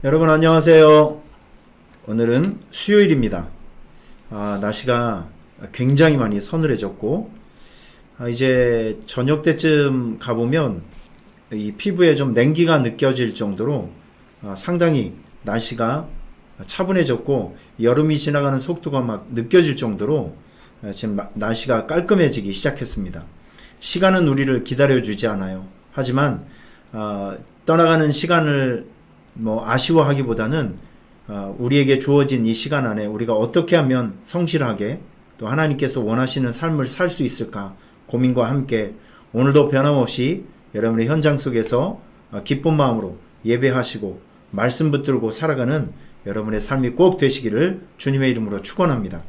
여러분 안녕하세요. 오늘은 수요일입니다. 날씨가 굉장히 많이 서늘해졌고 이제 저녁 때쯤 가보면 이 피부에 좀 냉기가 느껴질 정도로 상당히 날씨가 차분해졌고 여름이 지나가는 속도가 막 느껴질 정도로 지금 날씨가 깔끔해지기 시작했습니다. 시간은 우리를 기다려주지 않아요. 하지만 떠나가는 시간을 아쉬워하기보다는 우리에게 주어진 이 시간 안에 우리가 어떻게 하면 성실하게 또 하나님께서 원하시는 삶을 살 수 있을까 고민과 함께 오늘도 변함없이 여러분의 현장 속에서 기쁜 마음으로 예배하시고 말씀 붙들고 살아가는 여러분의 삶이 꼭 되시기를 주님의 이름으로 축원합니다.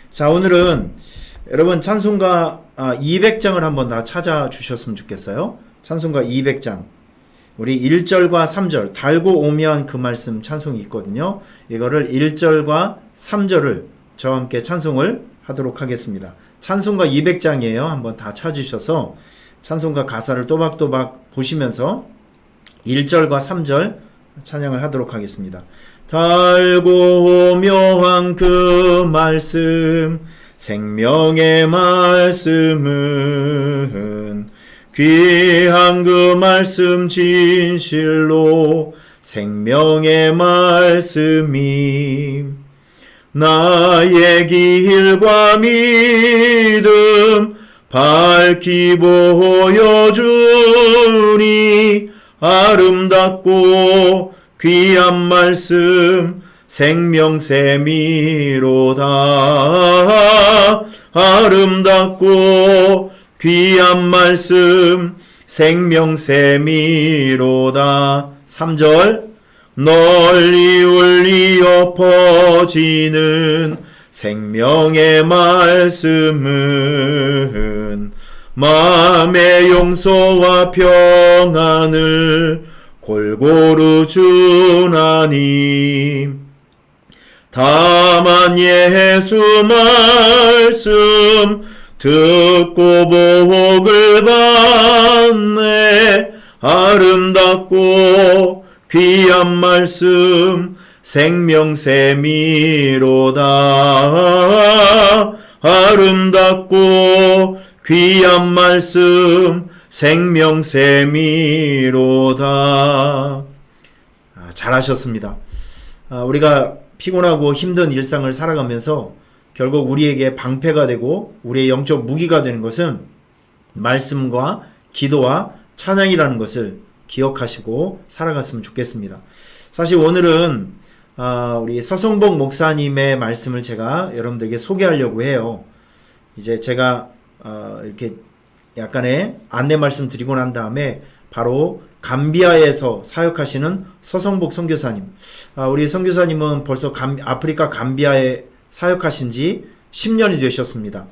자, 오늘은 여러분 찬송가 200장을 한번 다 찾아주셨으면 좋겠어요. 찬송가 200장. 우리 1절과 3절 달고 오면 그 말씀 찬송이 있거든요. 이거를 1절과 3절을 저와 함께 찬송을 하도록 하겠습니다. 찬송가 200장이에요. 한번 다 찾으셔서 찬송가 가사를 또박또박 보시면서 1절과 3절 찬양을 하도록 하겠습니다. 달고 오묘한 그 말씀 생명의 말씀은 귀한 그 말씀 진실로 생명의 말씀이 나의 길과 믿음 밝히 보여주니 아름답고 귀한 말씀 생명샘이로다. 아름답고 귀한 말씀 생명샘이로다. 3절 널리 울리어 퍼지는 생명의 말씀은 마음의 용서와 평안을 골고루 주나니 다만 예수 말씀 듣고 복을 받네. 아름답고 귀한 말씀 생명샘이로다. 아름답고 귀한 말씀 생명샘이로다. 잘하셨습니다. 우리가 피곤하고 힘든 일상을 살아가면서 결국 우리에게 방패가 되고 우리의 영적 무기가 되는 것은 말씀과 기도와 찬양이라는 것을 기억하시고 살아갔으면 좋겠습니다. 사실 오늘은 우리 서성복 목사님의 말씀을 제가 여러분들에게 소개하려고 해요. 이제 제가 이렇게 약간의 안내 말씀 드리고 난 다음에 바로 감비아에서 사역하시는 서성복 선교사님, 우리 선교사님은 벌써 아프리카 감비아에 사역하신 지 10년이 되셨습니다.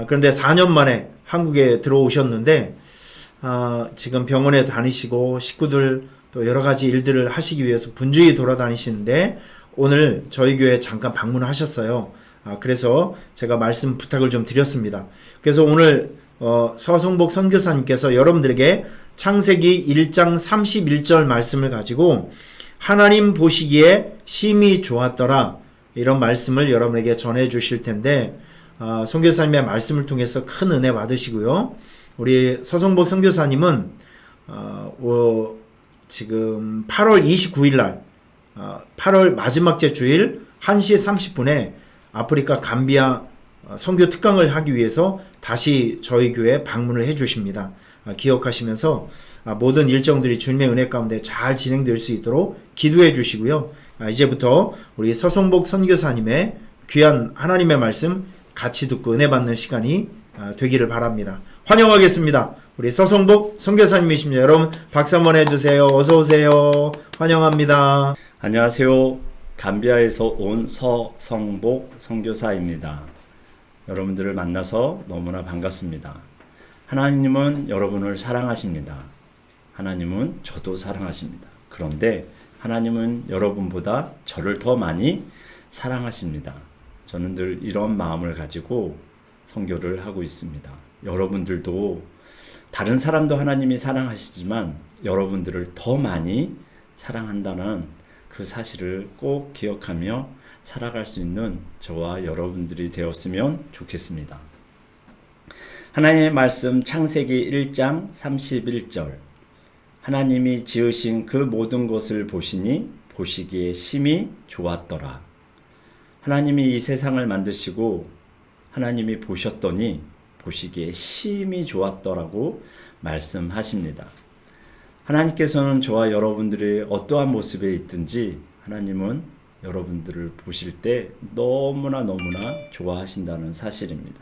그런데 4년 만에 한국에 들어오셨는데 지금 병원에 다니시고 식구들 또 여러 가지 일들을 하시기 위해서 분주히 돌아다니시는데 오늘 저희 교회에 잠깐 방문하셨어요. 그래서 제가 말씀 부탁을 좀 드렸습니다. 그래서 오늘 서성복 선교사님께서 여러분들에게 창세기 1장 31절 말씀을 가지고 하나님 보시기에 심히 좋았더라 이런 말씀을 여러분에게 전해 주실 텐데 선교사님의 말씀을 통해서 큰 은혜 받으시고요. 우리 서성복 선교사님은 지금 8월 29일 날 8월 마지막째 주일 1시 30분에 아프리카 감비아 선교 특강을 하기 위해서 다시 저희 교회에 방문을 해 주십니다. 기억하시면서 모든 일정들이 주님의 은혜 가운데 잘 진행될 수 있도록 기도해 주시고요. 이제부터 우리 서성복 선교사님의 귀한 하나님의 말씀 같이 듣고 은혜 받는 시간이 되기를 바랍니다. 환영하겠습니다. 우리 서성복 선교사님이십니다. 여러분 박수 한번 해주세요. 어서 오세요. 환영합니다. 안녕하세요. 감비아에서 온 서성복 선교사입니다. 여러분들을 만나서 너무나 반갑습니다. 하나님은 여러분을 사랑하십니다. 하나님은 저도 사랑하십니다. 그런데 하나님은 여러분보다 저를 더 많이 사랑하십니다. 저는 늘 이런 마음을 가지고 선교를 하고 있습니다. 여러분들도 다른 사람도 하나님이 사랑하시지만 여러분들을 더 많이 사랑한다는 그 사실을 꼭 기억하며 살아갈 수 있는 저와 여러분들이 되었으면 좋겠습니다. 하나님의 말씀 창세기 1장 31절 하나님이 지으신 그 모든 것을 보시니 보시기에 심히 좋았더라. 하나님이 이 세상을 만드시고 하나님이 보셨더니 보시기에 심히 좋았더라고 말씀하십니다. 하나님께서는 저와 여러분들이 어떠한 모습에 있든지 하나님은 여러분들을 보실 때 너무나 좋아하신다는 사실입니다.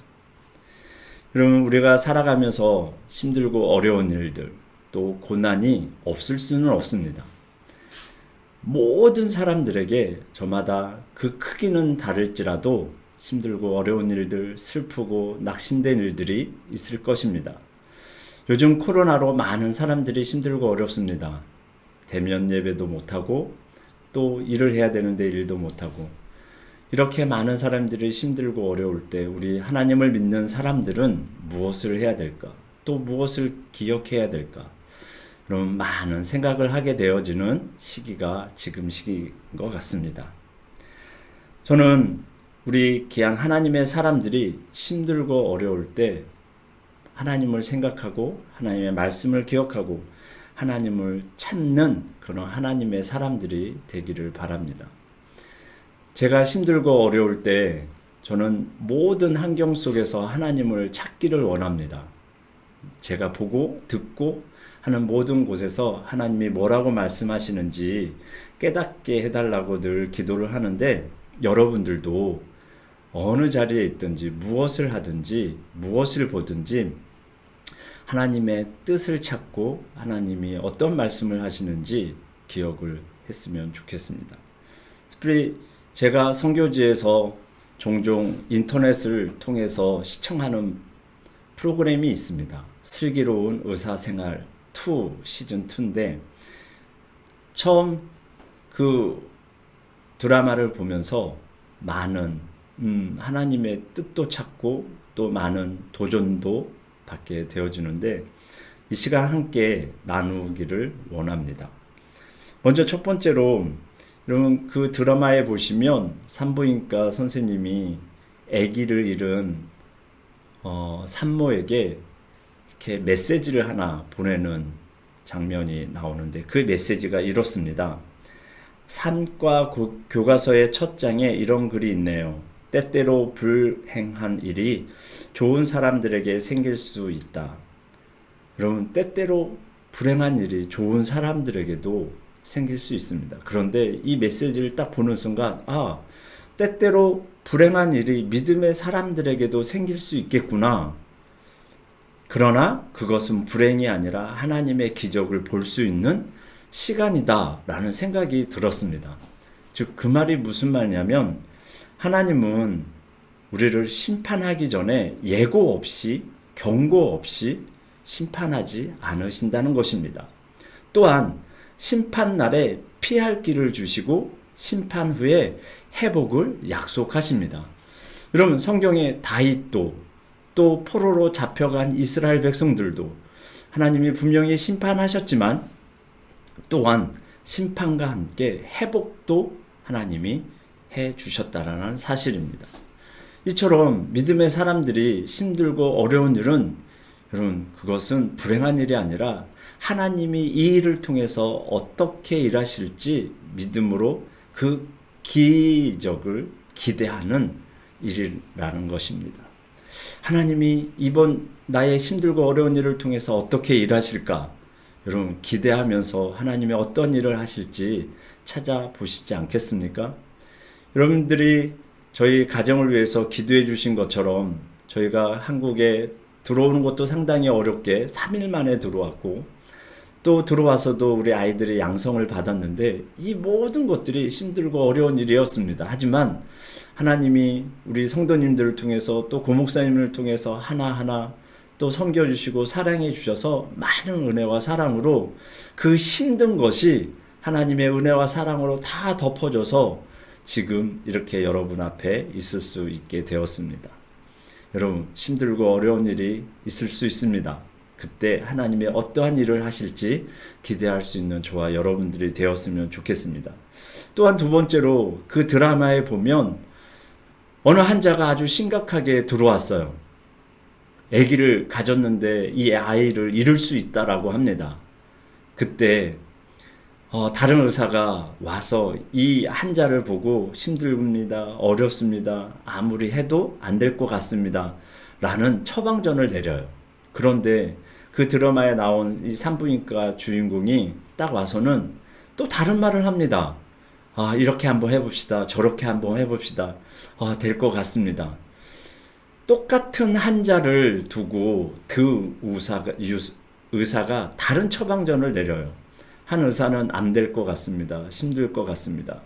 여러분, 우리가 살아가면서 힘들고 어려운 일들, 또 고난이 없을 수는 없습니다. 모든 사람들에게 저마다 그 크기는 다를지라도 힘들고 어려운 일들, 슬프고 낙심된 일들이 있을 것입니다. 요즘 코로나로 많은 사람들이 힘들고 어렵습니다. 대면 예배도 못하고 또 일을 해야 되는데 일도 못하고 이렇게 많은 사람들이 힘들고 어려울 때 우리 하나님을 믿는 사람들은 무엇을 해야 될까? 또 무엇을 기억해야 될까? 그런 많은 생각을 하게 되어지는 시기가 지금 시기인 것 같습니다. 저는 우리 귀한 하나님의 사람들이 힘들고 어려울 때 하나님을 생각하고 하나님의 말씀을 기억하고 하나님을 찾는 그런 하나님의 사람들이 되기를 바랍니다. 제가 힘들고 어려울 때 저는 모든 환경 속에서 하나님을 찾기를 원합니다. 제가 보고 듣고 하는 모든 곳에서 하나님이 뭐라고 말씀하시는지 깨닫게 해달라고 늘 기도를 하는데 여러분들도 어느 자리에 있든지 무엇을 하든지 무엇을 보든지 하나님의 뜻을 찾고 하나님이 어떤 말씀을 하시는지 기억을 했으면 좋겠습니다. 특별히 제가 선교지에서 종종 인터넷을 통해서 시청하는 프로그램이 있습니다. 슬기로운 의사생활 2 시즌 2인데 처음 그 드라마를 보면서 많은 하나님의 뜻도 찾고 또 많은 도전도 받게 되어지는데 이 시간 함께 나누기를 원합니다. 먼저 첫 번째로 여러분 그 드라마에 보시면 산부인과 선생님이 아기를 잃은 산모에게 이렇게 메시지를 하나 보내는 장면이 나오는데 그 메시지가 이렇습니다. 산과 교과서의 첫 장에 이런 글이 있네요. 때때로 불행한 일이 좋은 사람들에게 생길 수 있다. 여러분, 때때로 불행한 일이 좋은 사람들에게도 생길 수 있습니다. 그런데 이 메시지를 딱 보는 순간 때때로 불행한 일이 믿음의 사람들에게도 생길 수 있겠구나. 그러나 그것은 불행이 아니라 하나님의 기적을 볼 수 있는 시간이다 라는 생각이 들었습니다. 즉 그 말이 무슨 말이냐면 하나님은 우리를 심판하기 전에 예고 없이 경고 없이 심판하지 않으신다는 것입니다. 또한 심판날에 피할 길을 주시고 심판 후에 회복을 약속하십니다. 여러분 성경에 다윗도 또 포로로 잡혀간 이스라엘 백성들도 하나님이 분명히 심판하셨지만 또한 심판과 함께 회복도 하나님이 해 주셨다라는 사실입니다. 이처럼 믿음의 사람들이 힘들고 어려운 일은 여러분 그것은 불행한 일이 아니라 하나님이 이 일을 통해서 어떻게 일하실지 믿음으로 그 기적을 기대하는 일이라는 것입니다. 하나님이 이번 나의 힘들고 어려운 일을 통해서 어떻게 일하실까? 여러분 기대하면서 하나님이 어떤 일을 하실지 찾아보시지 않겠습니까? 여러분들이 저희 가정을 위해서 기도해 주신 것처럼 저희가 한국에 들어오는 것도 상당히 어렵게 3일 만에 들어왔고 또 들어와서도 우리 아이들이 양성을 받았는데 이 모든 것들이 힘들고 어려운 일이었습니다. 하지만 하나님이 우리 성도님들을 통해서 또 고목사님을 통해서 하나하나 또 섬겨주시고 사랑해 주셔서 많은 은혜와 사랑으로 그 힘든 것이 하나님의 은혜와 사랑으로 다 덮어져서 지금 이렇게 여러분 앞에 있을 수 있게 되었습니다. 여러분 힘들고 어려운 일이 있을 수 있습니다. 그때 하나님의 어떠한 일을 하실지 기대할 수 있는 저와 여러분들이 되었으면 좋겠습니다. 또한 두 번째로 그 드라마에 보면 어느 환자가 아주 심각하게 들어왔어요. 아기를 가졌는데 이 아이를 잃을 수 있다라고 합니다. 그때 다른 의사가 와서 이 환자를 보고 힘듭니다. 어렵습니다. 아무리 해도 안 될 것 같습니다. 라는 처방전을 내려요. 그런데 그 드라마에 나온 이 산부인과 주인공이 딱 와서는 또 다른 말을 합니다. 이렇게 한번 해봅시다. 저렇게 한번 해봅시다. 될 것 같습니다. 똑같은 환자를 두고 그 의사가 다른 처방전을 내려요. 한 의사는 안 될 것 같습니다. 힘들 것 같습니다.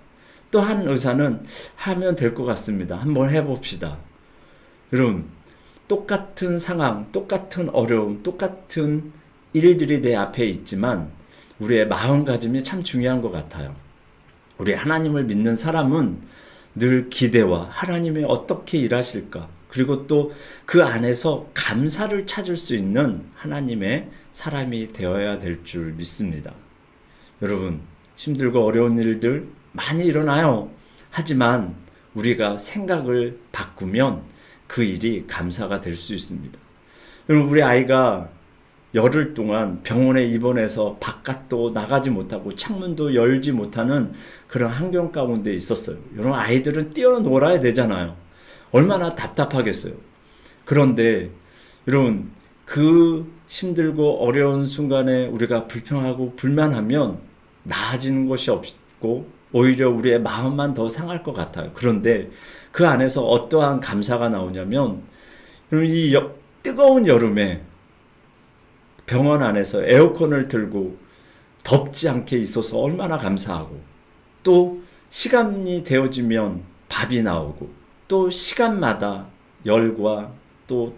또 한 의사는 하면 될 것 같습니다. 한번 해봅시다. 여러분, 똑같은 상황, 똑같은 어려움, 똑같은 일들이 내 앞에 있지만 우리의 마음가짐이 참 중요한 것 같아요. 우리 하나님을 믿는 사람은 늘 기대와 하나님이 어떻게 일하실까, 그리고 또 그 안에서 감사를 찾을 수 있는 하나님의 사람이 되어야 될 줄 믿습니다. 여러분, 힘들고 어려운 일들 많이 일어나요. 하지만 우리가 생각을 바꾸면 그 일이 감사가 될 수 있습니다. 여러분, 우리 아이가 열흘 동안 병원에 입원해서 바깥도 나가지 못하고 창문도 열지 못하는 그런 환경 가운데 있었어요. 여러분, 아이들은 뛰어놀아야 되잖아요. 얼마나 답답하겠어요. 그런데 여러분, 그 힘들고 어려운 순간에 우리가 불평하고 불만하면 나아지는 것이 없고 오히려 우리의 마음만 더 상할 것 같아요. 그런데 그 안에서 어떠한 감사가 나오냐면, 이 뜨거운 여름에 병원 안에서 에어컨을 틀고 덥지 않게 있어서 얼마나 감사하고, 또 시간이 되어지면 밥이 나오고, 또 시간마다 열과 또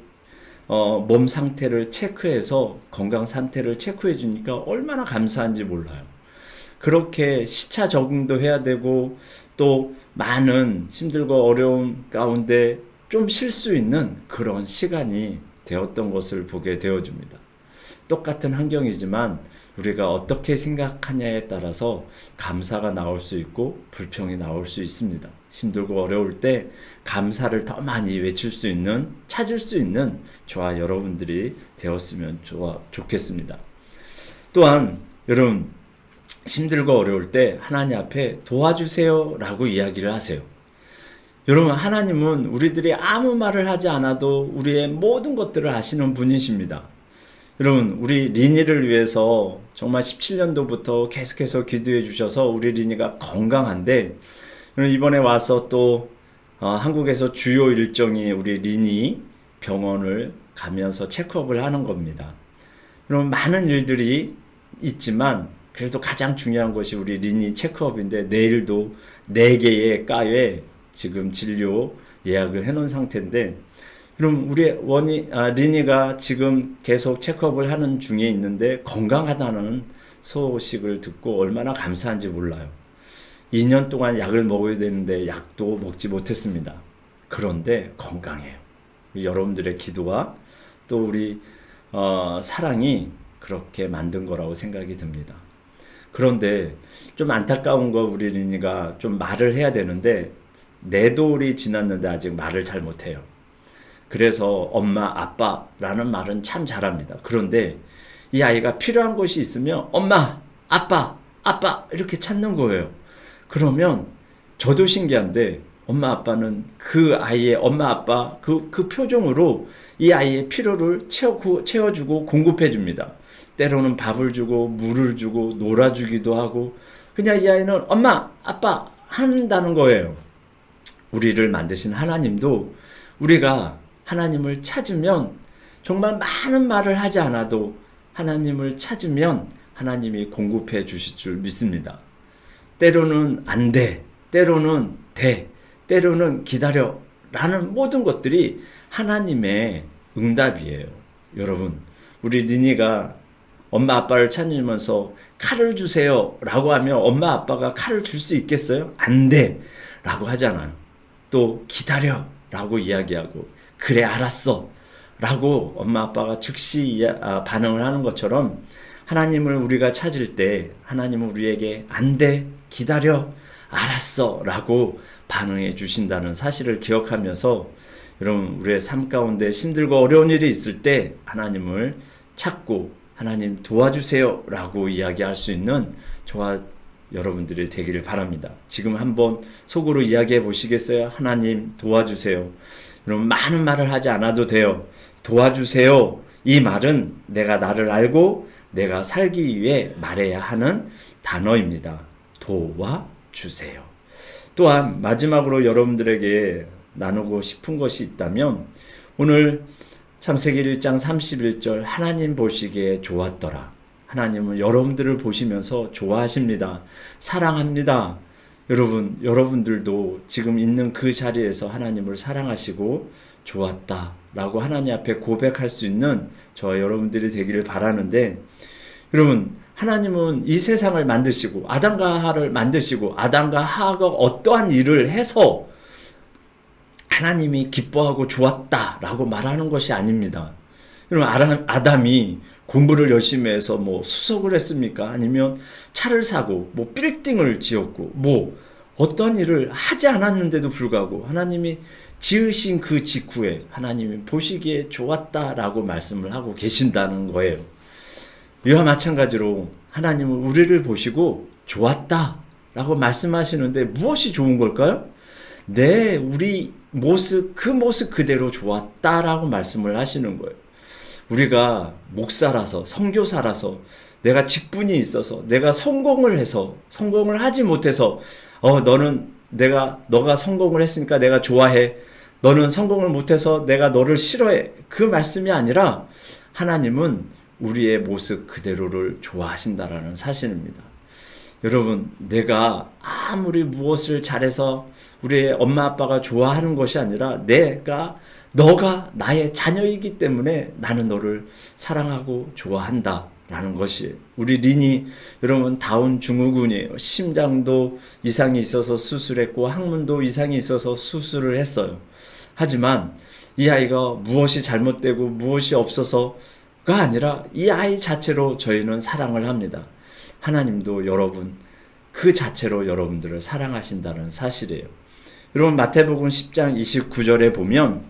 몸 상태를 체크해서 건강 상태를 체크해 주니까 얼마나 감사한지 몰라요. 그렇게 시차 적응도 해야 되고 또 많은 힘들고 어려움 가운데 좀 쉴 수 있는 그런 시간이 되었던 것을 보게 되어줍니다. 똑같은 환경이지만 우리가 어떻게 생각하냐에 따라서 감사가 나올 수 있고 불평이 나올 수 있습니다. 힘들고 어려울 때 감사를 더 많이 외칠 수 있는, 찾을 수 있는 저와 여러분들이 되었으면 좋겠습니다. 또한 여러분, 힘들고 어려울 때 하나님 앞에 도와주세요 라고 이야기를 하세요. 여러분, 하나님은 우리들이 아무 말을 하지 않아도 우리의 모든 것들을 아시는 분이십니다. 여러분, 우리 리니를 위해서 정말 17년도부터 계속해서 기도해 주셔서 우리 리니가 건강한데, 이번에 와서 또 한국에서 주요 일정이 우리 리니 병원을 가면서 체크업을 하는 겁니다. 여러분, 많은 일들이 있지만 그래도 가장 중요한 것이 우리 리니 체크업인데, 내일도 4개의 과에 지금 진료 예약을 해놓은 상태인데, 그럼 우리 리니가 지금 계속 체크업을 하는 중에 있는데 건강하다는 소식을 듣고 얼마나 감사한지 몰라요. 2년 동안 약을 먹어야 되는데 약도 먹지 못했습니다. 그런데 건강해요. 여러분들의 기도와 또 우리 사랑이 그렇게 만든 거라고 생각이 듭니다. 그런데 좀 안타까운 거, 우리 리니가 좀 말을 해야 되는데 4돌이 지났는데 아직 말을 잘 못해요. 그래서 엄마, 아빠라는 말은 참 잘합니다. 그런데 이 아이가 필요한 것이 있으면 엄마, 아빠, 아빠 이렇게 찾는 거예요. 그러면 저도 신기한데 엄마, 아빠는 그 아이의 엄마, 아빠 그 표정으로 이 아이의 필요를 채워주고 공급해 줍니다. 때로는 밥을 주고 물을 주고 놀아주기도 하고, 그냥 이 아이는 엄마, 아빠 한다는 거예요. 우리를 만드신 하나님도 우리가 하나님을 찾으면, 정말 많은 말을 하지 않아도 하나님을 찾으면 하나님이 공급해 주실 줄 믿습니다. 때로는 안 돼, 때로는 돼, 때로는 기다려 라는 모든 것들이 하나님의 응답이에요. 여러분, 우리 니니가 엄마 아빠를 찾으면서 칼을 주세요 라고 하면 엄마 아빠가 칼을 줄 수 있겠어요? 안 돼 라고 하잖아요. 또 기다려 라고 이야기하고, 그래 알았어 라고 엄마 아빠가 즉시 반응을 하는 것처럼 하나님을 우리가 찾을 때 하나님은 우리에게 안 돼, 기다려, 알았어 라고 반응해 주신다는 사실을 기억하면서 여러분 우리의 삶 가운데 힘들고 어려운 일이 있을 때 하나님을 찾고 하나님 도와주세요 라고 이야기할 수 있는 저와 여러분들이 되기를 바랍니다. 지금 한번 속으로 이야기해 보시겠어요? 하나님 도와주세요. 여러분 많은 말을 하지 않아도 돼요. 도와주세요. 이 말은 내가 나를 알고 내가 살기 위해 말해야 하는 단어입니다. 도와주세요. 또한 마지막으로 여러분들에게 나누고 싶은 것이 있다면 오늘 창세기 1장 31절 하나님 보시기에 좋았더라. 하나님은 여러분들을 보시면서 좋아하십니다. 사랑합니다. 여러분들도 지금 있는 그 자리에서 하나님을 사랑하시고 좋았다 라고 하나님 앞에 고백할 수 있는 저와 여러분들이 되기를 바라는데, 여러분 하나님은 이 세상을 만드시고 아담과 하와를 만드시고 아담과 하와가 어떠한 일을 해서 하나님이 기뻐하고 좋았다 라고 말하는 것이 아닙니다. 여러분 아담이 공부를 열심히 해서 뭐 수석을 했습니까? 아니면 차를 사고 뭐 빌딩을 지었고 뭐 어떠한 일을 하지 않았는데도 불구하고 하나님이 지으신 그 직후에 하나님이 보시기에 좋았다라고 말씀을 하고 계신다는 거예요. 이와 마찬가지로 하나님은 우리를 보시고 좋았다라고 말씀하시는데 무엇이 좋은 걸까요? 우리 모습 그대로 좋았다라고 말씀을 하시는 거예요. 우리가 목사라서 선교사라서 내가 직분이 있어서 내가 성공을 하지 못해서 너가 성공을 했으니까 내가 좋아해. 너는 성공을 못해서 내가 너를 싫어해. 그 말씀이 아니라 하나님은 우리의 모습 그대로를 좋아하신다라는 사실입니다. 여러분, 내가 아무리 무엇을 잘해서 우리의 엄마 아빠가 좋아하는 것이 아니라 너가 나의 자녀이기 때문에 나는 너를 사랑하고 좋아한다 라는 것이, 우리 린이 여러분 다운 증후군이에요. 심장도 이상이 있어서 수술했고 항문도 이상이 있어서 수술을 했어요. 하지만 이 아이가 무엇이 잘못되고 무엇이 없어서가 아니라 이 아이 자체로 저희는 사랑을 합니다. 하나님도 여러분 그 자체로 여러분들을 사랑하신다는 사실이에요. 여러분 마태복음 10장 29절에 보면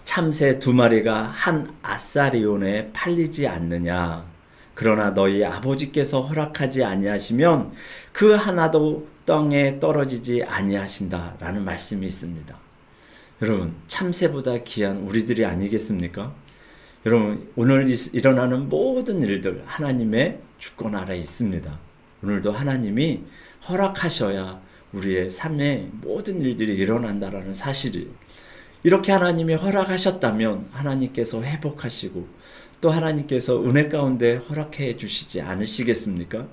참새 2마리가 한 아사리온에 팔리지 않느냐. 그러나 너희 아버지께서 허락하지 아니하시면 그 하나도 땅에 떨어지지 아니하신다 라는 말씀이 있습니다. 여러분 참새보다 귀한 우리들이 아니겠습니까? 여러분 오늘 일어나는 모든 일들 하나님의 주권 아래에 있습니다. 오늘도 하나님이 허락하셔야 우리의 삶의 모든 일들이 일어난다라는 사실이에요. 이렇게 하나님이 허락하셨다면 하나님께서 회복하시고 또 하나님께서 은혜 가운데 허락해 주시지 않으시겠습니까?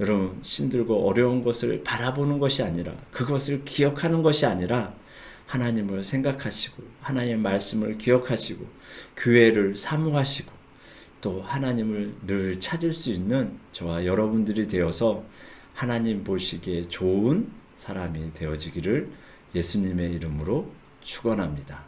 여러분 힘들고 어려운 것을 바라보는 것이 아니라, 그것을 기억하는 것이 아니라 하나님을 생각하시고 하나님의 말씀을 기억하시고 교회를 사모하시고 또 하나님을 늘 찾을 수 있는 저와 여러분들이 되어서 하나님 보시기에 좋은 사람이 되어지기를 예수님의 이름으로 축원합니다.